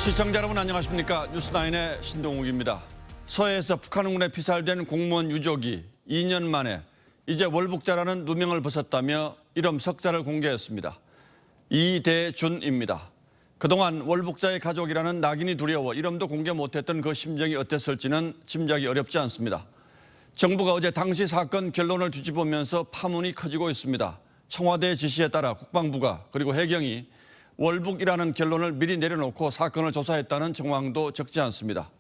시청자 여러분 안녕하십니까. 뉴스나인의 신동욱입니다. 서해에서 북한군에 피살된 공무원 유족이 2년 만에 이제 월북자라는 누명을 벗었다며 이름 석자를 공개했습니다. 이대준입니다. 그동안 월북자의 가족이라는 낙인이 두려워 이름도 공개 못했던 그 심정이 어땠을지는 짐작이 어렵지 않습니다. 정부가 어제 당시 사건 결론을 뒤집으면서 파문이 커지고 있습니다. 청와대 지시에 따라 국방부가 그리고 해경이 월북이라는 결론을 미리 내려놓고 사건을 조사했다는 정황도 적지 않습니다.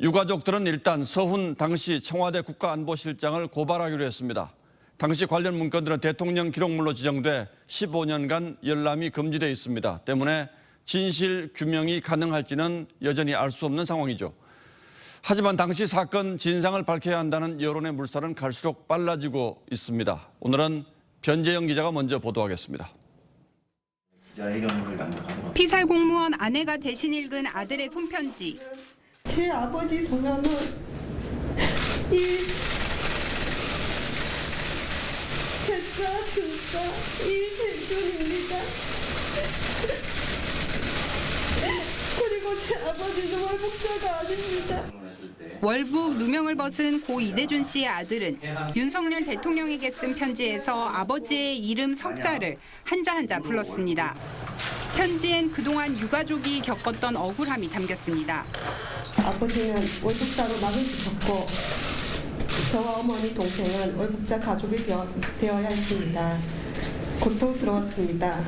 유가족들은 일단 서훈 당시 청와대 국가안보실장을 고발하기로 했습니다. 당시 관련 문건들은 대통령 기록물로 지정돼 15년간 열람이 금지돼 있습니다. 때문에 진실 규명이 가능할지는 여전히 알 수 없는 상황이죠. 하지만 당시 사건 진상을 밝혀야 한다는 여론의 물살은 갈수록 빨라지고 있습니다. 오늘은 변재영 기자가 먼저 보도하겠습니다. 피살 공무원 아내가 대신 읽은 아들의 손편지. 제 아버지 성함은 이대준입니다. 그리고 제 아버지는 월북자가 아닙니다. 월북 누명을 벗은 고 이대준 씨의 아들은 윤석열 대통령에게 쓴 편지에서 아버지의 이름 석자를 한자 한자 불렀습니다. 편지엔 그동안 유가족이 겪었던 억울함이 담겼습니다. 아버지는 월북자로 낙을 찍혔고 저와 어머니 동생은 월북자 가족이 되어야 했습니다. 고통스러웠습니다.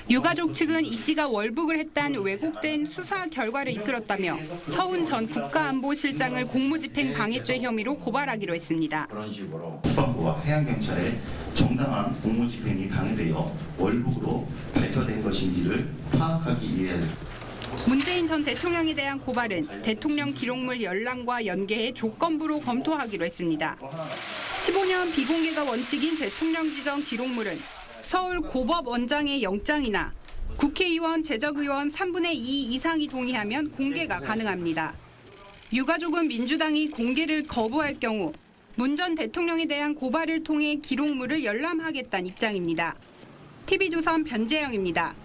유가족 측은 이 씨가 월북을 했다는 왜곡된 수사 결과를 이끌었다며 서훈 전 국가안보실장을 공무집행 방해죄 혐의로 고발하기로 했습니다. 그런 식으로 국방부와 해양경찰의 정당한 공무집행이 방해되어 월북으로 발표된 것인지를 파악하기 위해 문재인 전 대통령에 대한 고발은 대통령 기록물 열람과 연계해 조건부로 검토하기로 했습니다. 15년 비공개가 원칙인 대통령 지정 기록물은 서울 고법원장의 영장이나 국회의원, 재적의원 3분의 2 이상이 동의하면 공개가 가능합니다. 유가족은 민주당이 공개를 거부할 경우 문 전 대통령에 대한 고발을 통해 기록물을 열람하겠다는 입장입니다. TV조선 변재영입니다.